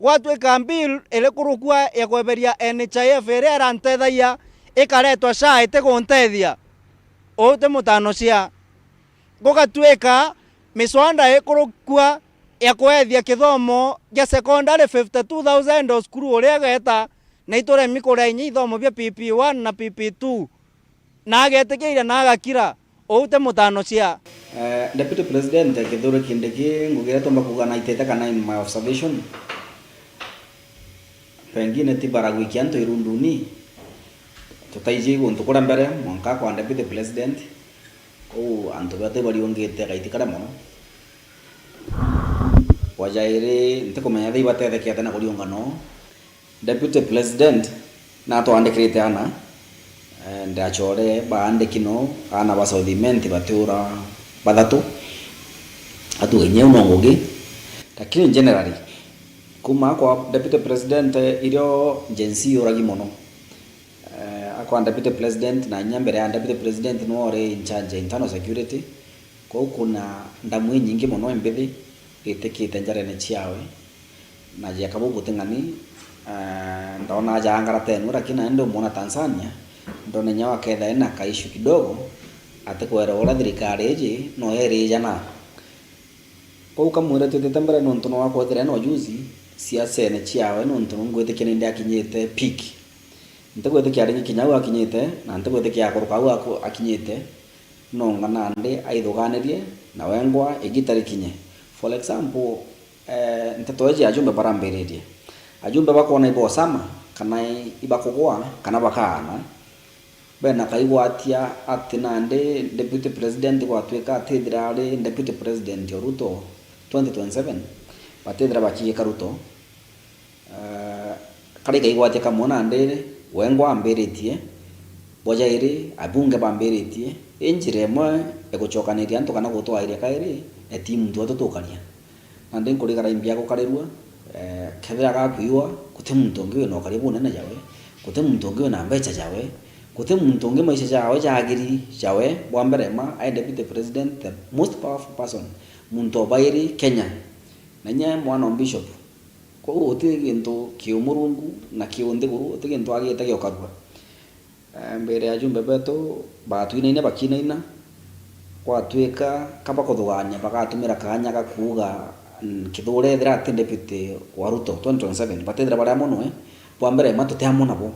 gwatwika bill ire kurukua ya kweberia NHIF ire arantethaia ikaretwa SHA ite guntethia oute mutano cia gugatwika miswanda ikurukua ya kwethia kithomo gya secondary 52,000 skuru uria geta na ituremi kuria inya ithomo bia PP1 na PP2 na agetikiire na agakira oute mutano cia Deputy President Kithure Kindiki ngugira tomba kugana itete kana my observation pengine tibaragwiki anto irunduni tutaiji guntu kura mbere mwanka kwa Deputy President ko anto bate bari ongete gaitikara mono wajaire ntikomenya thei batethekia tena kuriongano Deputy President na to andikirite ana ndachore baandikino ana basothimenti batura bathatu atugenye unongogi lakini generally kuma kwa Deputy President irio jensi uragi mono akwa Deputy President na nyambere ya Deputy President no ore in charge internal security ko kuna ndamwe nyingi mono embethi itekite njarene ciawe na je kabugu tengani ndaona jangara tenu lakini ndo mona Tanzania ndo nenya waketha ena kaishu kidogo atakwera ora thirikari iji no eri jana ko kamwira tutembere no ntuno wako thire no juzi siasa ene ciawe no ntuno ngwete kinende akinyete peak ntagwete kyari kinyawa akinyete na ntagwete kyakoruka wako akinyete no ngana nde aithuganirie na wengwa igitari kinye for example ntatoje ajumbe barambererie ajumbe bakona ibo sama kana ibakogwa kana bakana bena kaigwatia atinande Deputy President gwatweka atithirari Deputy President Ruto 2027 batithira bakiye Ruto kari kaigwatia kamona ndere wengwa amberetie bojaire abunge bamberetie enjiremwe egochokaniria nto kana gutwairia kairi etimu ntu tutukaria nande nkuri kara imbia ko karerua kethira gakuiwa kuте muntu ngiwe no karibu nene jawe kute muntu ngiwe na mbecha jawe kute muntu ngiwe maisha jawe jagiri jawe bwamberema I Deputy President the most powerful person muntu bairi Kenya nanya mwana bishop ko utigento kiumurungu na kiundeguru utigento agite gyokarwa mbere ya jumbe beto batwine bakinaina kwatweka kaba kuthuganya bagatumira kanya gakuga Kithure thira ati Deputy wa Ruto 2027 batethira baria mono bwambere matutemo nabo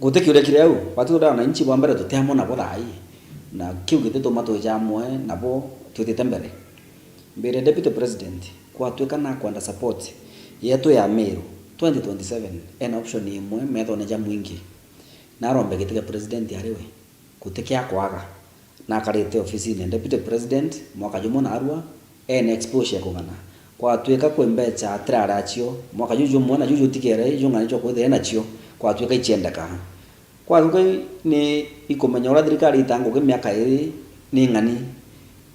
gute kiure kireu batudha na inchi bwambere tutemo nabo thai na kiugite to mato jamwe nabo tutite mbere Deputy President kwatweka na kwanda support yetu ya Meru 2027 en option imwe metho ne jamwingi na rombe gitike president yariwe kutekia kwaga na karete ofisi ne Deputy President mwaka jumo na arua en exposure kungana kwa tweka kwembecha atrarachio mwaka juju mwana juju tikere junga nicho kwethe nachio kwa tweka ichiendeka kwa tweka ni ikomenya ora thirikari itango ke miaka iri ni ngani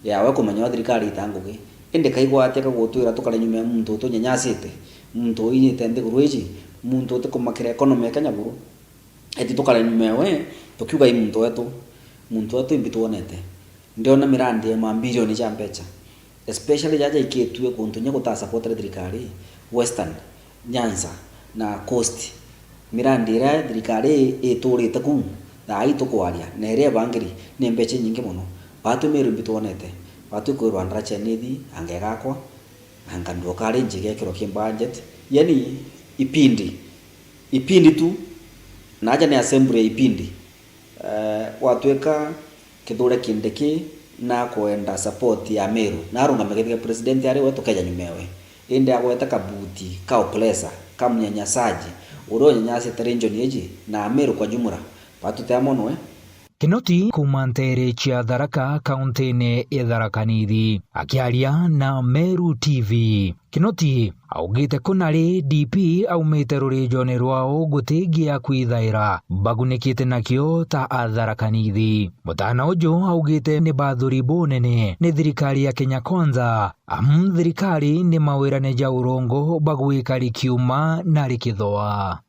yawe komenya ora thirikari itango ke ende kaigwa ateka gutwira tukare nyume muntu to nyanyasite muntu inyite ndi guruiji muntu te kumakira economy Kenya buru eti tukare nyume we tukiuga muntu wetu imbituonete ndio na mirandi ya mabilioni ya mbecha especially jaja iketue kuntunya kuta support thirikari Western Nyanza na Coast mirandi ira thirikari iturite ku na itukwaria na ire bangiri ni mbecha nyingi muno batu meru mbituonete batu ko Rwanda chenedi angegakwa angando kare njige kiro kim budget yani ipindi tu naja ni assembly ipindi watweka Kithure Kindiki na kuenda support ya Meru na arunga megethika president ari wetu kaja nyumewe inde agweta kabuti ka oplesa kamnyanyasaji uro nyanyase terenjoni eji na Meru kwa jumura patu teamono Kinoti kumantere chia Tharaka kaunti-ini ya Tharaka Nithi akiaria na Meru TV. Kinoti augite kunari DP aumite rurijoni rwao gutigia kwithaira bagunikite nakio ta Tharaka Nithi. Mutana uju augite ni bathuri bonene ni thirikari ya Kenya Kwanza thirikari ni mawirane ja urongo bagwikari kiuma na rikithoa.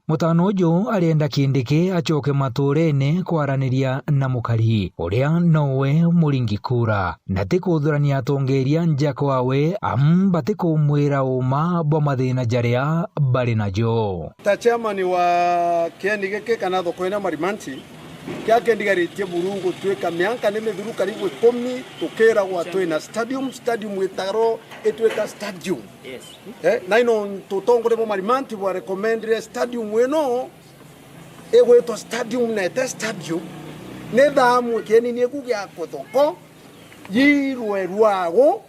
Mutano uju alienda Kindiki achoke maturene kwaraniria na mukari uria nowe muringi kura na tikuthurania atongeria njako awe batikumwira uma bwa mathina jaria bari najo. Ta chairman wa Kindiki kana thokoina marimanti kya kendigaritie burungu tweka mianka neme thuru karibu 10 tukera gwa twina stadium etaro etweka stadium na ino tutongore mo marimanti wa recommend stadium weno egweto stadium na eta stadium ne damu keni ne kugia kotoko yirwe ruago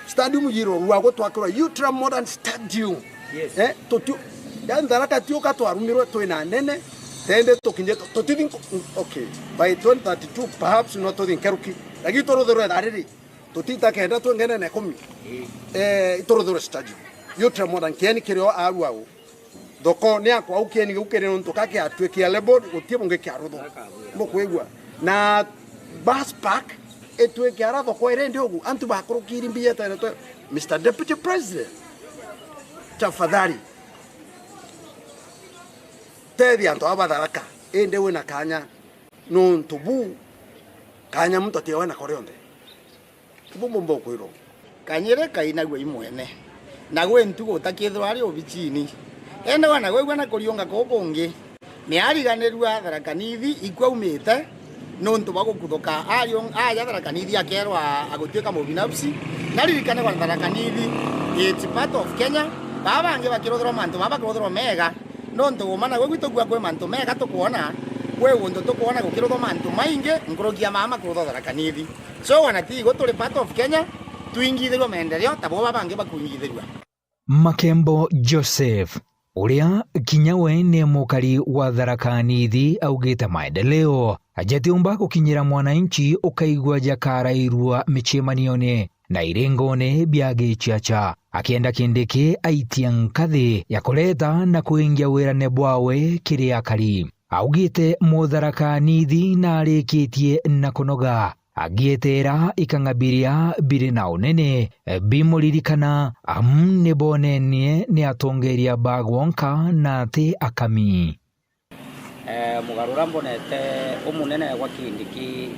stadium yiro ruago twakora ultra modern stadium totu ya ndaraka tioka twarumirwe twina nene tende tokinje totithink okay by 2032 perhaps not to thinkeruki lagi torodoro dariri totita kenda twengene ne komi torodoro stadium ultra modern keni kirio aruago doko ne akwa ukeni gukere nto kake atwekia lebo gotie bonge kiarutho mokwegwa na bus park etwekia ra doko ere ndiogu antu bakorokiri mbiyeta ne to Mr Deputy President tafadhali tethi anto abatharaka ende wena kanya no ntubu kanya muntu atiwe na korionde bumbo kwiro kanyere kaina gwe imwene na gwe ntugo takithwa ari obichini ende wana gwe na kurionga kokongi ni ariganirwa tharakanithi ikwaumite no ntu bagukuthoka arion aya tharakanithi akerwa agutweka mubinafsi naririkane kwa tharakanithi it's part of Kenya baba ange bakirothro mantu baba kirothro mega no ntu mana gwe gwitogwa kwe mantu mega tukuona gwe undu tukuona gukirothro mantu mainge nkorogia mama kurotho tharakanithi so wana ti guturi part of Kenya tuingithirwo menderio tabo baba ange bakuingithirwa. Makembo Joseph uria kinyawe ni mukari wa Tharakanithi augite maendeleo ajatiumba gukinyira mwananchi ukaigwa jakarairwa michemanione na irengone biage chiacha akienda Kindiki aitia nkathi ya kuleta na kuingia wirane bwawe kiria kari augite Mutharakanithi na arikitie na kunoga agietera ikangabiria biri na unene bimuririkana nibonenie ni atongeria bagwonka na ati akami mugarura mbonete umunene wa Kindiki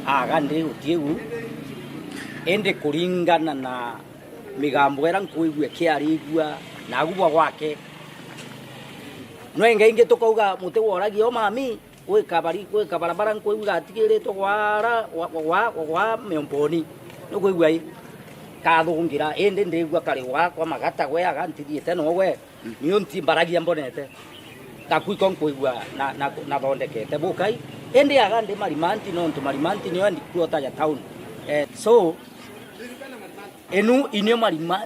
agandi utiegu ende kuringana na migambo era nkuigwe kiarigwa na gubwa gwake no inge tukauga mutego oragi o mami we kabarabara nkuigwa atigire to wa meomponi no kuigwa i kathungira ende ndigwa kari wa kwa magata gwe agantithite no we nyonti mbaragia mbonete takwiko nkuigwa na thondekete bukai ende agandi marimanti no ntu marimanti ni andi kuota ya town so enu inyo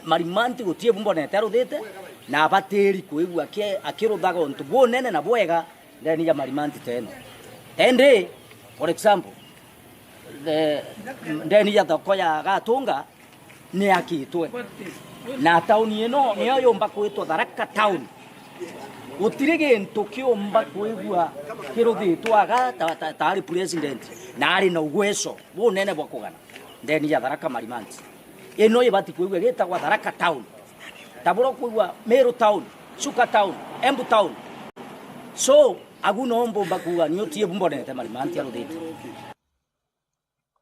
marimanti gutie mbonete aruthite na abatiri kuigwa akiruthaga ntu bonene na bwega ndeni ya marimanti teno ende for example ndeni ya thoko ya Gatunga ni akitwe na town ino niyo yomba kwitwa Tharaka town utirege ntu kiomba kuigwa kiruthitwa aga tari president na ari na ugweso bonene bwa kugana ndeni ya Tharaka marimanti eno ibati kuigwa gitagwa Tharaka town taburo kuigwa Meru town Chuka town Embu town so aguno mbomba kuga ni otie bumbonete marimanti aruthite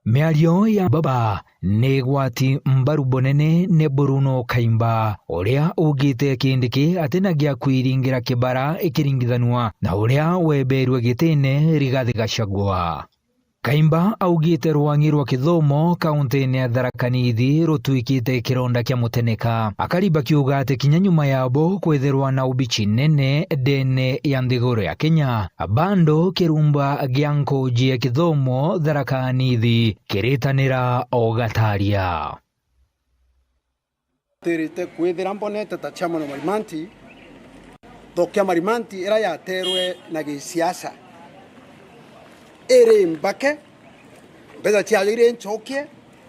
miario ya baba ni gwati mbaru bonene ne Bruno Kaimba uria ugite Kindiki atenagia kwiringira kibara ikiringithanwa na uria weberwe gitine Rigathi Gachagua. Kaimba augite rwangi rwa kithomo kaunti ya Tharakanithi rutwikite kironda kia muteneka akariba kiuga ati kinya nyuma yabo kwetherwa na ubichi nene dene ya nthiguru ya Kenya bando kirumba gianko jia kithomo Tharakanithi kiritanira ogataria terite kwethera mbonete ta chama no marimanti tokia marimanti era yaterwe na gisiasa ere mbake beza chiayo ire nchokie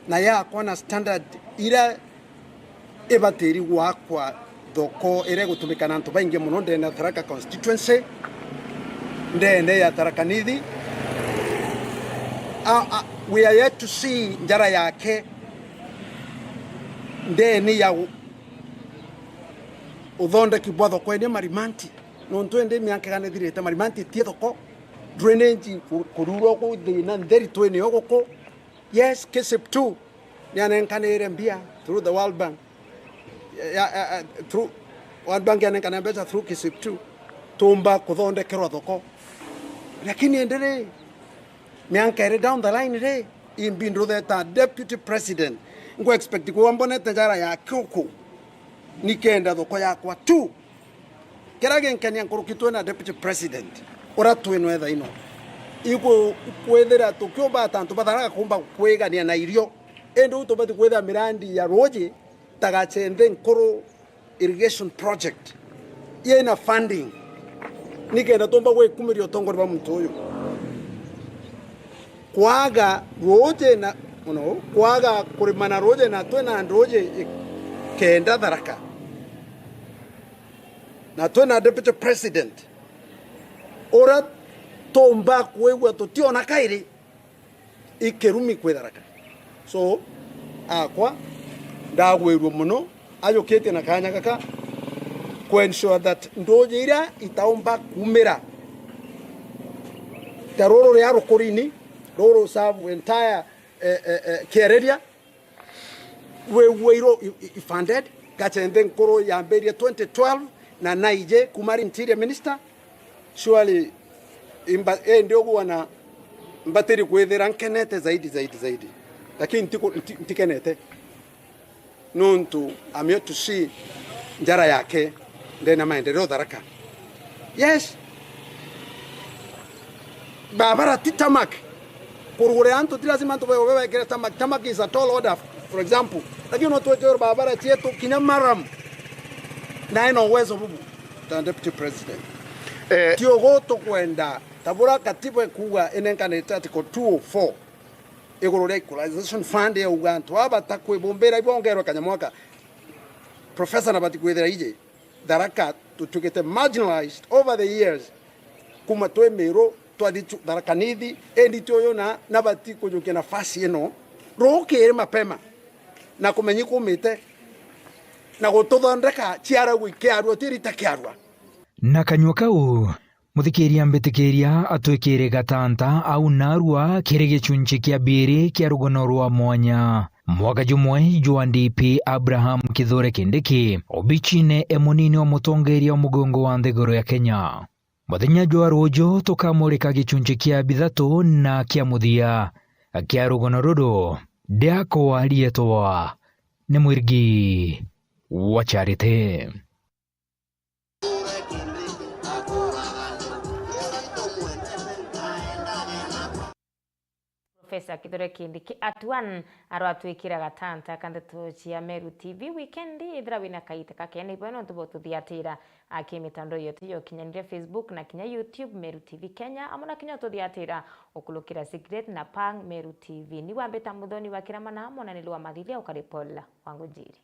na ya kona standard ira ebateri wakwa doko ere gutumikana ntu bainge muno ndene Tharaka constituency ndene ya Tharakanithi we are yet to see njara yake ndene ya uthonde kibwa thoko ene marimanti no ntwende miaka gane thirite marimanti tie thoko drainage kururo ko thina nderi twene ogoko yes KSIP 2 nyanenkanire mbia through the World Bank through World Bank yanenkana mbesa through KSIP 2 tumba kuthondekerwa thoko lakini endere miaka ere down the line re imbindro that deputy president ngo expect ko mbonete njara ya kyoko nikenda thoko yakwa tu kerage nkania nkurukitwe na deputy president ora tweno etha ino iko kwethera tukiomba tantu batharaga kumba kwegania na irio endo tubati kwetha mirandi ya roje tagachende nkoro irrigation project yena funding nikenda tomba gwikumiria utongori ba muntu uyu kwaga roje na kwaga kurimana roje na twena roje kenda Tharaka na twena deputy president ora tomba kwegwa tutiona kairi ikerumi kwe Tharaka so akwa ndagwirwo muno ayokete na kanya kaka ku ensure that ndoje ira itaomba kumira taroro ya rokorini roro serve entire Kereria weiro funded gachende nkoro ya mberia 2012 na naije kumari interior minister surely ndio wana mbateri kwethera nkenete zaidi lakini ntikenete nuntu I'm here to see njara yake ndena maendeleo Tharaka. Yes, barabara titamak kurugure anto lazima anto wewe kile tamak is a tall order for example, lakini watu wote barabara chetu kinyamaram na ina uwezo bubu ta deputy president tiogoto kwenda tabura katiba kuwa enenkaneta article 204 iguru equalization fund ya Uganda aba takwebombera ibongerwa kanyamwaka professor nabati kwethera ije Tharaka tutukete marginalized over the years kuma twemero twaditu Tharaka nithi endito yo na nabati kujuke nafasi eno rokere mapema na kumenyi kumite na gututhondeka ciara gwikiarwa tirita kiarwa na kanywa kau muthikiria mbitikiria atwikire gatanta au narua kiri gicunchi kia biri kia rugono rwa mwanya mwaka jumwe jwa DP Abraham Kithure Kindiki obichine emunini wa mutongeria mugongo wa nthiguru ya Kenya muthenya jwa rojo tukamurika gicunchi kia bithatu na kia muthia kia rugono ruru ndiako alietwa ni mwirigi wa Charity. Profesa Kithure Kindiki atuan aratwikira gatanta kandeto cia Meru TV weekend ithira wina kaite kakene ibano tubotu thiatira akimitando yote yo kinyanire Facebook na kinya YouTube Meru TV Kenya amona kinya to thiatira okulukira Secret na Pang Meru TV ni wambeta muthoni wa kiramana mona nilwa mathilia ukaripola wangu jiri.